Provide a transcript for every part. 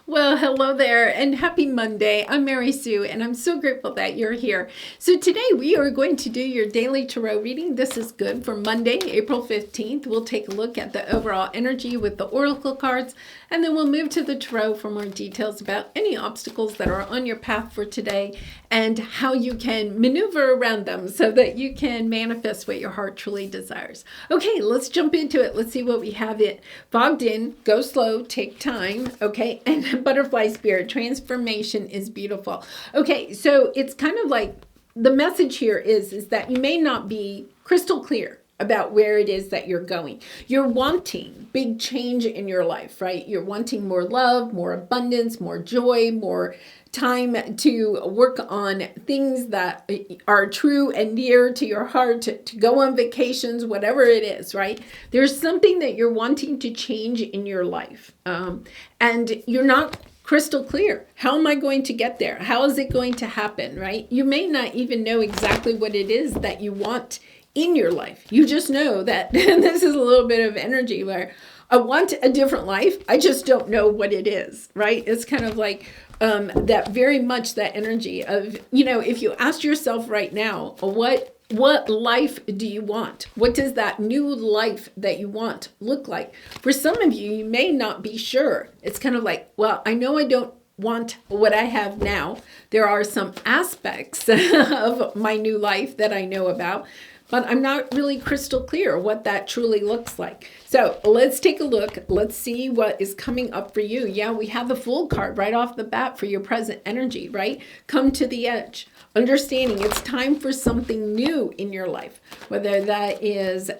Well, hello there and happy Monday. I'm Mary Sue and I'm so grateful that you're here. So today we are going to do your daily tarot reading. This is good for Monday, April 15th. We'll take a look at the overall energy with the oracle cards, and then we'll move to the tarot for more details about any obstacles that are on your path for today and how you can maneuver around them so that you can manifest what your heart truly desires. Okay, let's jump into it. Let's see what we have it fogged in. Go slow, take time, okay? And butterfly spirit, transformation is beautiful. Okay, so it's kind of like the message here is that you may not be crystal clear about where it is that you're going. You're wanting big change in your life, right? You're wanting more love, more abundance, more joy, more time to work on things that are true and near to your heart, to go on vacations, whatever it is, right? There's something that you're wanting to change in your life. And you're not crystal clear. How am I going to get there? How is it going to happen, right? You may not even know exactly what it is that you want in your life. You just know that this is a little bit of energy where I want a different life. I just don't know what it is, right? It's kind of like that very much that energy of, if you ask yourself right now, what life do you want? What does that new life that you want look like? For some of you, you may not be sure. It's kind of like, well, I know I don't want what I have now. There are some aspects of my new life that I know about, but I'm not really crystal clear what that truly looks like. So let's take a look. Let's see what is coming up for you. Yeah, we have the Fool card right off the bat for your present energy, right? Come to the edge. Understanding it's time for something new in your life, whether that is,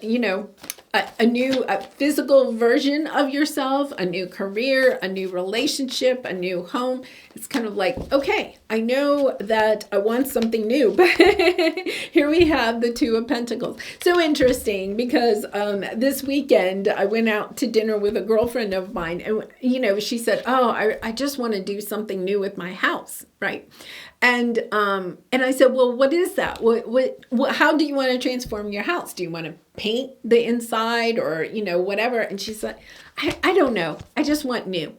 a new physical version of yourself, a new career, a new relationship, a new home. It's kind of like, okay, I know that I want something new, but here we have the Two of Pentacles. So interesting because this weekend I went out to dinner with a girlfriend of mine, and she said, oh, I just want to do something new with my house, right? And I said, well, what is that? What, how do you want to transform your house? Do you want to paint the inside or, whatever? And she said, I don't know. I just want new.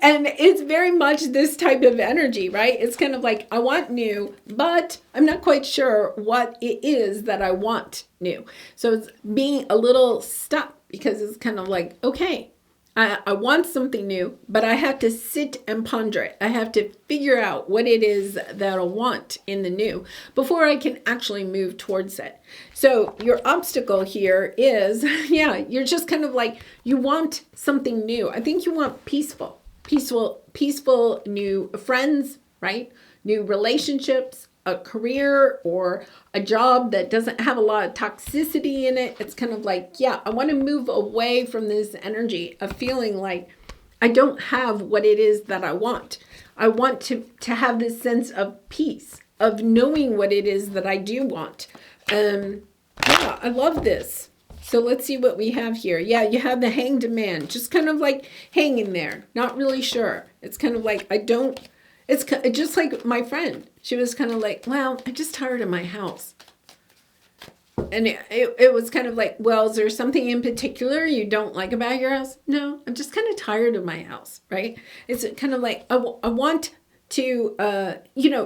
And it's very much this type of energy, right? It's kind of like, I want new, but I'm not quite sure what it is that I want new. So it's being a little stuck because it's kind of like, okay, I want something new, but I have to sit and ponder it. I have to figure out what it is that I want in the new before I can actually move towards it. So your obstacle here is, you're just kind of like, you want something new. I think you want peaceful new friends, right? New relationships, a career or a job that doesn't have a lot of toxicity in it. It's kind of like, I want to move away from this energy of feeling like I don't have what it is that I want. I want to have this sense of peace, of knowing what it is that I do want. I love this. So let's see what we have here. Yeah, you have the Hanged Man, just kind of like hanging there, not really sure. It's kind of like, it's just like my friend. She was kind of like, well, I'm just tired of my house. And it was kind of like, well, is there something in particular you don't like about your house? No, I'm just kind of tired of my house, right? It's kind of like, I want to,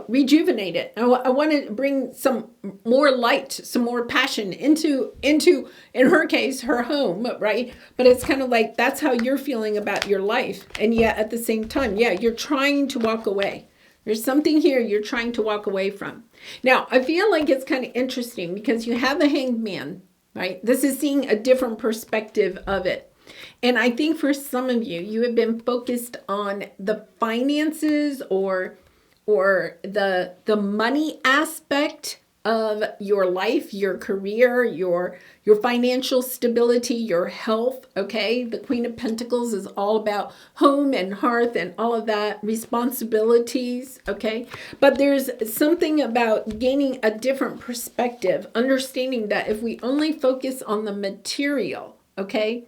rejuvenate it. I want to bring some more light, some more passion into, in her case, her home, right? But it's kind of like, that's how you're feeling about your life. And yet at the same time, you're trying to walk away. There's something here you're trying to walk away from. Now, I feel like it's kind of interesting because you have the Hanged Man, right? This is seeing a different perspective of it. And I think for some of you, you have been focused on the finances or the money aspect of your life, your career, your financial stability, your health, okay? The Queen of Pentacles is all about home and hearth and all of that, responsibilities, okay? But there's something about gaining a different perspective, understanding that if we only focus on the material, okay,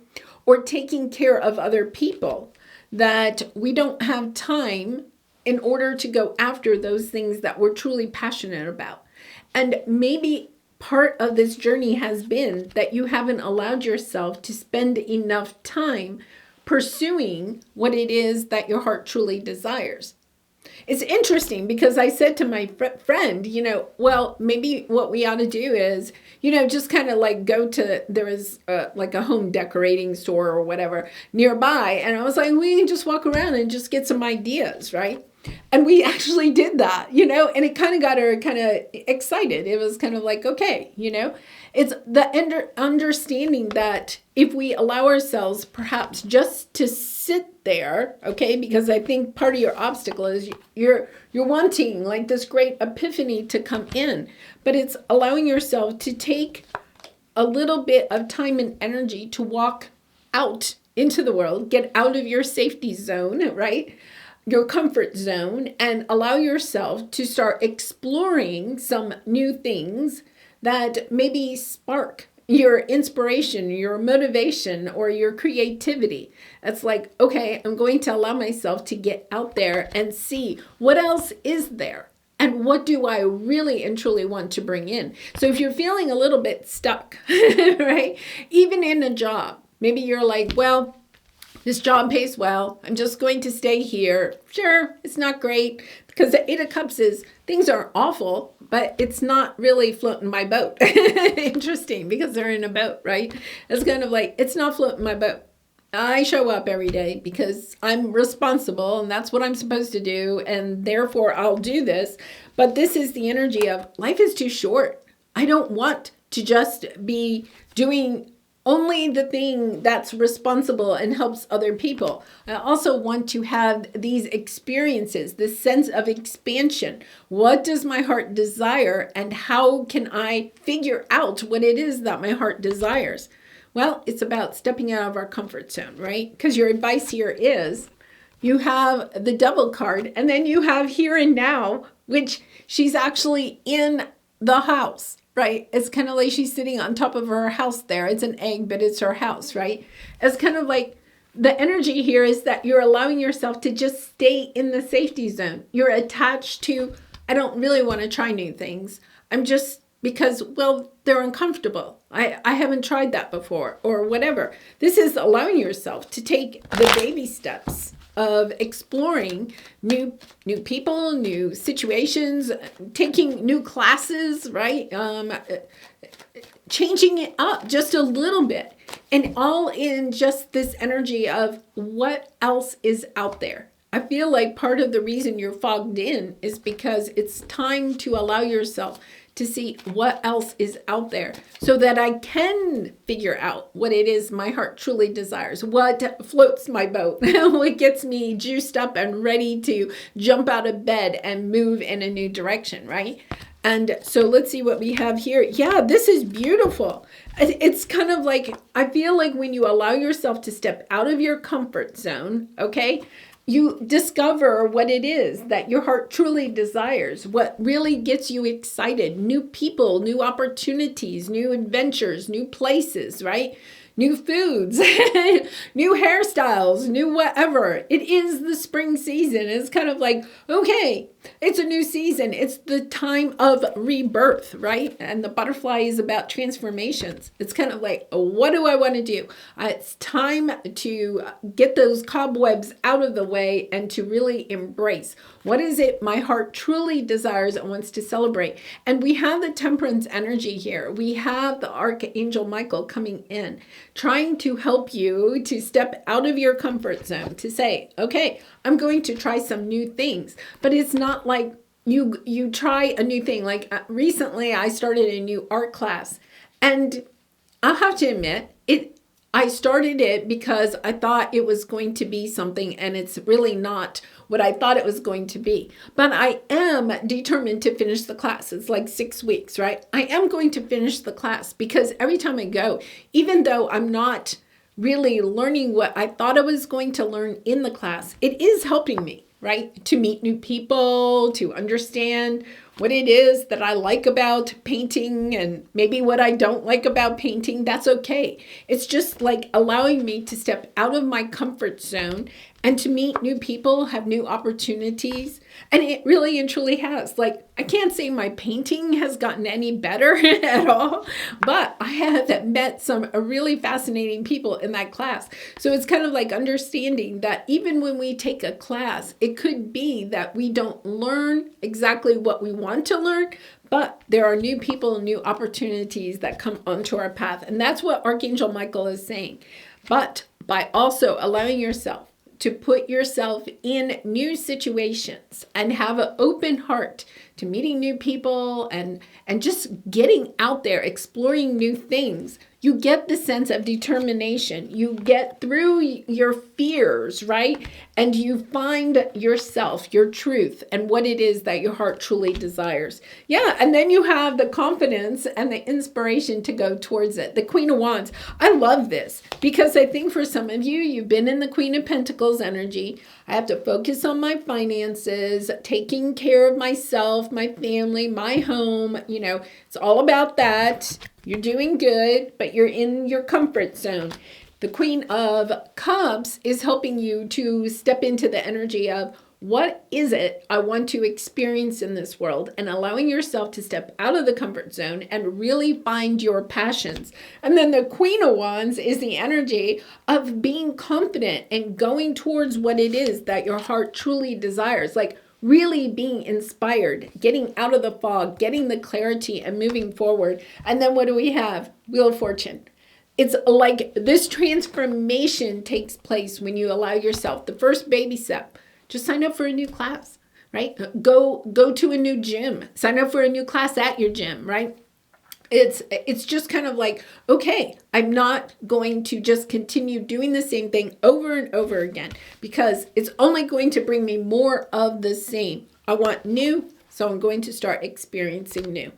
or taking care of other people, that we don't have time in order to go after those things that we're truly passionate about. And maybe part of this journey has been that you haven't allowed yourself to spend enough time pursuing what it is that your heart truly desires. It's interesting because I said to my friend, well, maybe what we ought to do is, just kind of like go to, there is like a home decorating store or whatever nearby. And I was like, we can just walk around and just get some ideas, right? And we actually did that, and it kind of got her kind of excited. It was kind of like, okay, it's the understanding that if we allow ourselves perhaps just to sit there, okay, because I think part of your obstacle is you're wanting like this great epiphany to come in, but it's allowing yourself to take a little bit of time and energy to walk out into the world, get out of your safety zone, right? Your comfort zone, and allow yourself to start exploring some new things that maybe spark your inspiration, your motivation, or your creativity. It's like, okay, I'm going to allow myself to get out there and see what else is there. And what do I really and truly want to bring in? So if you're feeling a little bit stuck, right? Even in a job, maybe you're like, well, this job pays well. I'm just going to stay here. Sure, it's not great because the Eight of Cups is things are awful, but it's not really floating my boat. Interesting because they're in a boat, right? It's kind of like, it's not floating my boat. I show up every day because I'm responsible and that's what I'm supposed to do. And therefore I'll do this. But this is the energy of life is too short. I don't want to just be doing only the thing that's responsible and helps other people. I also want to have these experiences, this sense of expansion. What does my heart desire and how can I figure out what it is that my heart desires? Well, it's about stepping out of our comfort zone, right? Because your advice here is you have the Devil card and then you have here and now, which she's actually in the house. Right? It's kind of like she's sitting on top of her house there. It's an egg, but it's her house, right? It's kind of like the energy here is that you're allowing yourself to just stay in the safety zone. You're attached to, I don't really want to try new things. I'm just, because, well, they're uncomfortable. I haven't tried that before or whatever. This is allowing yourself to take the baby steps of exploring new people, new situations, taking new classes, right? Changing it up just a little bit, and all in just this energy of what else is out there. I feel like part of the reason you're fogged in is because it's time to allow yourself to see what else is out there so that I can figure out what it is my heart truly desires, what floats my boat, what gets me juiced up and ready to jump out of bed and move in a new direction, right? And so let's see what we have here. Yeah, this is beautiful. It's kind of like, I feel like when you allow yourself to step out of your comfort zone, okay, you discover what it is that your heart truly desires, what really gets you excited, new people, new opportunities, new adventures, new places, right? New foods, new hairstyles, new whatever. It is the spring season. It's kind of like, okay, it's a new season. It's the time of rebirth, right? And the butterfly is about transformations. It's kind of like, what do I want to do? It's time to get those cobwebs out of the way and to really embrace what is it my heart truly desires and wants to celebrate. And we have the temperance energy here. We have the Archangel Michael coming in, trying to help you to step out of your comfort zone, to say, okay, I'm going to try some new things. But it's not like you try a new thing. Like recently I started a new art class, and I'll have to admit, I started it because I thought it was going to be something, and it's really not what I thought it was going to be. But I am determined to finish the class. It's like 6 weeks, right? I am going to finish the class because every time I go, even though I'm not really learning what I thought I was going to learn in the class, it is helping me, right? To meet new people, to understand what it is that I like about painting and maybe what I don't like about painting. That's okay. It's just like allowing me to step out of my comfort zone and to meet new people, have new opportunities. And it really and truly has. Like, I can't say my painting has gotten any better at all, but I have met some really fascinating people in that class. So it's kind of like understanding that even when we take a class, it could be that we don't learn exactly what we want to learn, but there are new people and new opportunities that come onto our path. And that's what Archangel Michael is saying. But by also allowing yourself to put yourself in new situations and have an open heart to meeting new people and just getting out there, exploring new things, you get the sense of determination. You get through your fears, right? And you find yourself, your truth, and what it is that your heart truly desires. Yeah, and then you have the confidence and the inspiration to go towards it. The Queen of Wands. I love this because I think for some of you, you've been in the Queen of Pentacles energy. I have to focus on my finances, taking care of myself, my family, my home. You know, it's all about that. You're doing good, but you're in your comfort zone. The Queen of Cups is helping you to step into the energy of what is it I want to experience in this world, and allowing yourself to step out of the comfort zone and really find your passions. And then the Queen of Wands is the energy of being confident and going towards what it is that your heart truly desires. Like, really being inspired, getting out of the fog, getting the clarity and moving forward. And then what do we have? Wheel of Fortune. It's like this transformation takes place when you allow yourself. The first baby step, just sign up for a new class, right? Go to a new gym. Sign up for a new class at your gym, right? It's just kind of like, okay, I'm not going to just continue doing the same thing over and over again because it's only going to bring me more of the same. I want new, so I'm going to start experiencing new.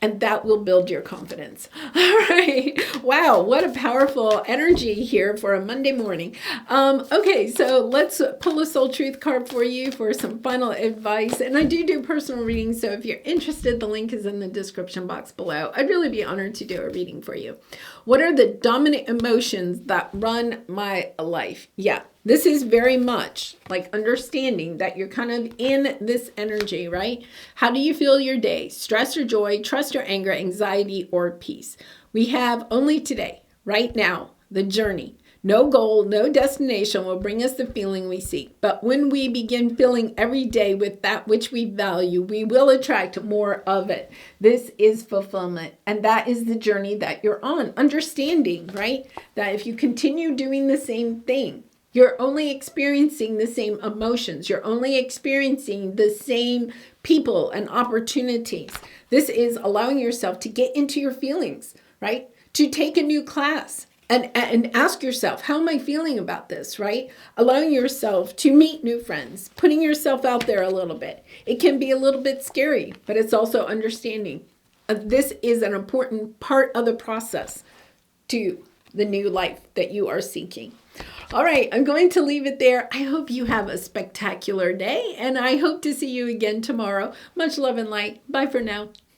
And that will build your confidence. All right. Wow, what a powerful energy here for a Monday morning. Okay, so let's pull a soul truth card for you for some final advice. And I do personal readings, so if you're interested, the link is in the description box below. I'd really be honored to do a reading for you. What are the dominant emotions that run my life? Yeah. This is very much like understanding that you're kind of in this energy, right? How do you feel your day? Stress or joy, trust or anger, anxiety or peace? We have only today, right now, the journey. No goal, no destination will bring us the feeling we seek. But when we begin filling every day with that which we value, we will attract more of it. This is fulfillment. And that is the journey that you're on. Understanding, right? That if you continue doing the same thing, you're only experiencing the same emotions. You're only experiencing the same people and opportunities. This is allowing yourself to get into your feelings, right? To take a new class and ask yourself, how am I feeling about this, right? Allowing yourself to meet new friends, putting yourself out there a little bit. It can be a little bit scary, but it's also understanding. This is an important part of the process to the new life that you are seeking. All right, I'm going to leave it there. I hope you have a spectacular day, and I hope to see you again tomorrow. Much love and light. Bye for now.